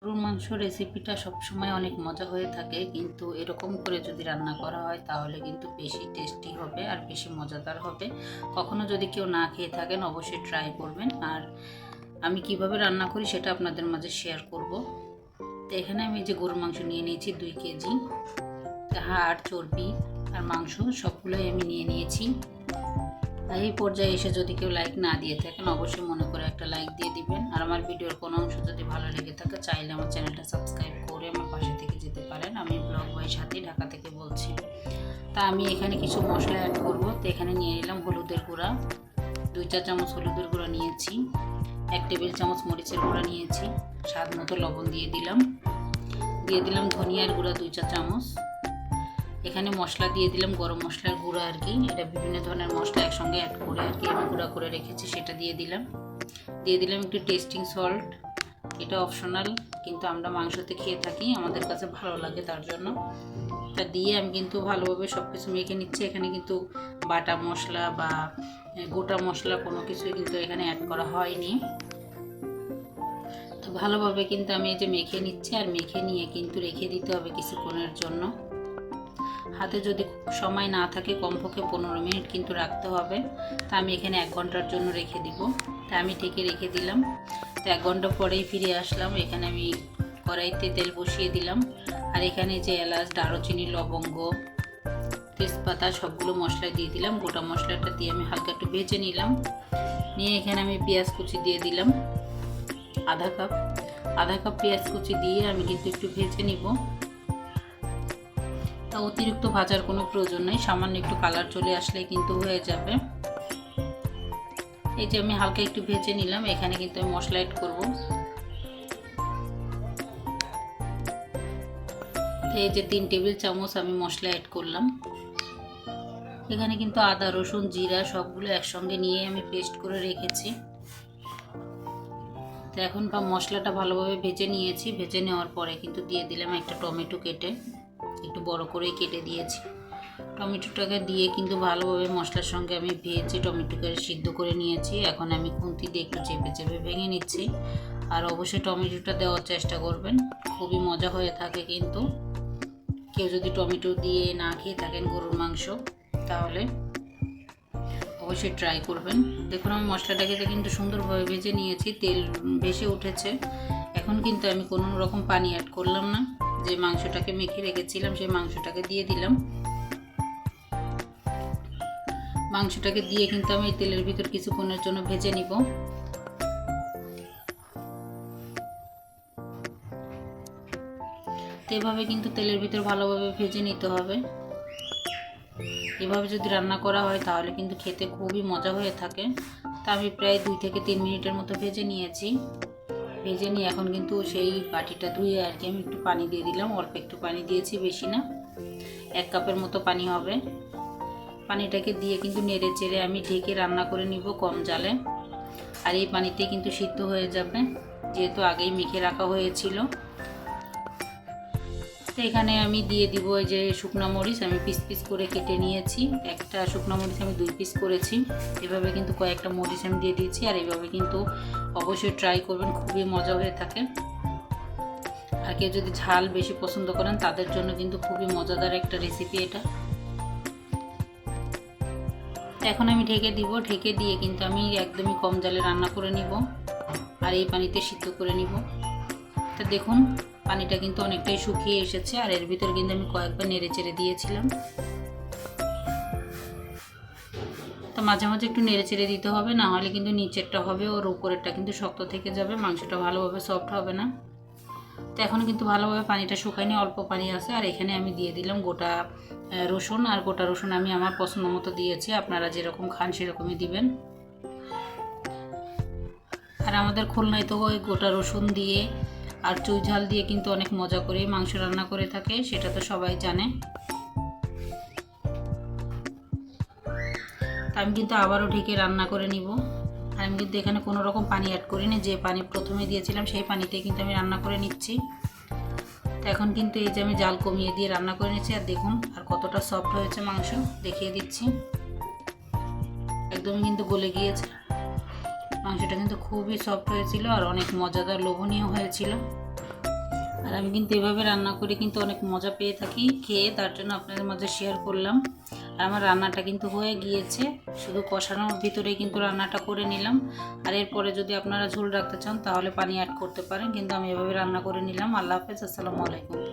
গরুর মাংস রেসিপিটা সবসময় অনেক মজা হয়ে থাকে, কিন্তু এরকম করে যদি রান্না করা হয় তাহলে কিন্তু বেশি টেস্টি হবে আর বেশি মজাদার হবে। কখনো যদি কেউ না খেয়ে থাকেন অবশ্যই ট্রাই করবেন। আর আমি কিভাবে রান্না করি সেটা আপনাদের মাঝে শেয়ার করব। তো এখানে আমি যে গরুর মাংস নিয়ে নিয়েছি 2 কেজি। হাড়, চর্বি আর মাংস সবগুলোই আমি নিয়ে নিয়েছি। এই পর্যায়ে এসে যদি কেউ লাইক না দিয়ে থাকেন অবশ্যই মনে করে একটা লাইক দিয়ে দিবেন। আর আমার ভিডিওর কোনো অংশ যদি ভালো লেগে থাকে চাইলে আমার চ্যানেলটা সাবস্ক্রাইব করে আমার পাশে থেকে যেতে পারেন। আমি ব্লগ বয় সাথী, ঢাকা থেকে বলছি। তা আমি এখানে কিছু মশলা অ্যাড করব। তো এখানে নিয়ে নিলাম হলুদের গুঁড়া, 2 চা চামচ হলুদের গুঁড়া নিয়েছি, 1 টেবিল চামচ মরিচের গুঁড়া নিয়েছি, স্বাদ মতো লবণ দিয়ে দিলাম ধনিয়ার গুঁড়া 2 চা চামচ। এখানে মশলা দিয়ে দিলাম গরম মশলার গুঁড়া আর কি, এটা বিভিন্ন ধরনের মশলা একসঙ্গে অ্যাড করে আর কি আমি গুঁড়া করে রেখেছি, সেটা দিয়ে দিলাম একটু টেস্টিং সল্ট। এটা অপশনাল, কিন্তু আমরা মাংসতে খেয়ে থাকি, আমাদের কাছে ভালো লাগে তার জন্য। তা দিয়ে আমি কিন্তু ভালোভাবে সব কিছু মেখে নিচ্ছি। এখানে কিন্তু বাটা মশলা বা গোটা মশলা কোনো কিছুই কিন্তু এখানে অ্যাড করা হয়নি। তো ভালোভাবে কিন্তু আমি এই যে মেখে নিচ্ছি, আর মেখে নিয়ে কিন্তু রেখে দিতে হবে কিছুক্ষণের জন্য। হাতে যদি সময় না থাকে কমপক্ষে 15 মিনিট কিন্তু রাখতে হবে। তা আমি এখানে 1 ঘন্টার জন্য রেখে দিব। তা আমি ঢেকে রেখে দিলাম। তো 1 ঘন্টা পরেই ফিরে আসলাম। এখানে আমি কড়াইতে তেল বসিয়ে দিলাম, আর এখানে যে এলাচ, দারুচিনি, লবঙ্গ, তেজপাতা সবগুলো মশলা দিয়ে দিলাম। গোটা মশলাটা দিয়ে আমি হালকা একটু ভেজে নিলাম। নিয়ে এখানে আমি পেঁয়াজ কুচি দিয়ে দিলাম, আধা কাপ পেঁয়াজ কুচি দিয়ে আমি কিন্তু একটু ভেজে নিব। তা অতিরিক্ত ভাজার কোনো প্রয়োজন নেই, সামান্য একটু কালার চলে আসলে কিন্তু হয়ে যাবে। এই যে আমি হালকা একটু ভেজে নিলাম। এখানে কিন্তু আমি মশলা অ্যাড করব। এই যে 3 টেবিল চামচ আমি মশলা অ্যাড করলাম। এখানে কিন্তু আদা, রসুন, জিরা সবগুলো একসঙ্গে নিয়ে আমি পেস্ট করে রেখেছি। তো এখন মশলাটা ভালোভাবে ভেজে নিয়েছি। ভেজে নেওয়ার পরে কিন্তু দিয়ে দিলাম একটা টমেটো, কেটে একটু বড় করেই কেটে দিয়েছি। টমেটোটাকে দিয়ে কিন্তু ভালোভাবে মশলার সঙ্গে আমি ভেজে টমেটোকে সিদ্ধ করে নিয়েছি। এখন আমি খুন্তি দিয়ে একটু চেপে চেপে ভেঙে নিচ্ছি। আর অবশ্যই টমেটোটা দেওয়ার চেষ্টা করবেন, খুবই মজা হয়ে থাকে। কিন্তু কেউ যদি টমেটো দিয়ে না খেয়ে থাকেন গরুর মাংস, তাহলে অবশ্যই ট্রাই করবেন। দেখুন আমি মশলাটাকে কিন্তু সুন্দরভাবে ভেজে নিয়েছি, তেল ভেসে উঠেছে। এখন কিন্তু আমি কোনো রকম পানি অ্যাড করলাম না। যে মাংসটাকে মেখে রেখেছিলাম সেই মাংসটাকে দিয়ে দিলাম। মাংসটাকে দিয়ে কিন্তু আমি তেলের ভিতর কিছুক্ষণের জন্য ভেজে নিব। তো এভাবে কিন্তু তেলের ভিতর ভালোভাবে ভেজে নিতে হবে। এভাবে যদি রান্না করা হয় তাহলে কিন্তু খেতে খুবই মজা হয়ে থাকে। তা আমি প্রায় 2 থেকে 3 মিনিটের মতো ভেজে নিয়েছি। ভেজে নিয়ে এখন কিন্তু সেই বাটিটা ধুয়ে আর কি আমি একটু পানি দিয়ে দিলাম। অল্প একটু পানি দিয়েছি, বেশি না, 1 কাপের মতো পানি হবে। পানিটাকে দিয়ে কিন্তু নেড়ে চেড়ে আমি ঢেকে রান্না করে নিব কম জালে। আর এই পানিতে কিন্তু সিদ্ধ হয়ে যাবে, যেহেতু আগেই মেখে রাখা হয়েছিল। তো এখানে আমি দিয়ে দিব এই যে শুকনো মরিচ, আমি পিস পিস করে কেটে নিয়েছি। একটা শুকনো মরিচ আমি 2 পিস করেছি। এভাবে কিন্তু কয়েকটা মরিচ আমি দিয়ে দিয়েছি। আর এইভাবে কিন্তু অবশ্যই ট্রাই করবেন, খুবই মজা হয়ে থাকে। আর কেউ যদি ঝাল বেশি পছন্দ করেন তাদের জন্য কিন্তু খুবই মজাদার একটা রেসিপি এটা। এখন আমি ঢেকে দিব। ঢেকে দিয়ে কিন্তু আমি একদমই কম জালে রান্না করে নিব, আর এই পানিতে সিদ্ধ করে নিব। তা দেখুন পানিটা কিন্তু অনেকটাই শুকিয়ে এসেছে, আর এর ভিতর কিন্তু আমি কয়েকবার নেড়ে চেড়ে দিয়েছিলাম। তো মাঝে মাঝে একটু নেড়ে চেড়ে দিতে হবে, না হলে কিন্তু নিচেরটা হবে ওর উপরেরটা কিন্তু শক্ত থেকে যাবে, মাংসটা ভালোভাবে সফট হবে না। তো এখন কিন্তু ভালোভাবে পানিটা শুকায়নি, অল্প পানি আছে। আর এখানে আমি দিয়ে দিলাম গোটা রসুন। আর গোটা রসুন আমি আমার পছন্দ মতো দিয়েছি, আপনারা যেরকম খান সেরকমই দিবেন। আর আমাদের খুলনায় তো ওই গোটা রসুন দিয়ে আর চুই ঝাল দিয়ে কিন্তু অনেক মজা করে মাংস রান্না করে থাকে, সেটা তো সবাই জানে। আমি কিন্তু আবারও ঢেকে রান্না করে নিব। আর আমি কিন্তু এখানে কোনো রকম পানি অ্যাড করিনি, যে পানি প্রথমে দিয়েছিলাম সেই পানিতেই কিন্তু আমি রান্না করে নিচ্ছি। তো এখন কিন্তু এই যে আমি জাল কমিয়ে দিয়ে রান্না করে নিচ্ছি। আর দেখুন আর কতটা সফট হয়েছে মাংস, দেখিয়ে দিচ্ছি। একদমই কিন্তু গলে গিয়েছে। মাংসটা কিন্তু খুবই সফট হয়েছিল আর অনেক মজাদার, লোভনীয় হয়েছিল। আর আমি কিন্তু এভাবে রান্না করে কিন্তু অনেক মজা পেয়ে থাকি খেয়ে, তার জন্য আপনাদের মাঝে শেয়ার করলাম। আর আমার রান্নাটা কিন্তু হয়ে গিয়েছে, শুধু কষানোর ভিতরেই কিন্তু রান্নাটা করে নিলাম। আর এরপরে যদি আপনারা ঝোল রাখতে চান তাহলে পানি অ্যাড করতে পারেন, কিন্তু আমি এভাবে রান্না করে নিলাম। আল্লাহ হাফেজ, আসসালামু আলাইকুম।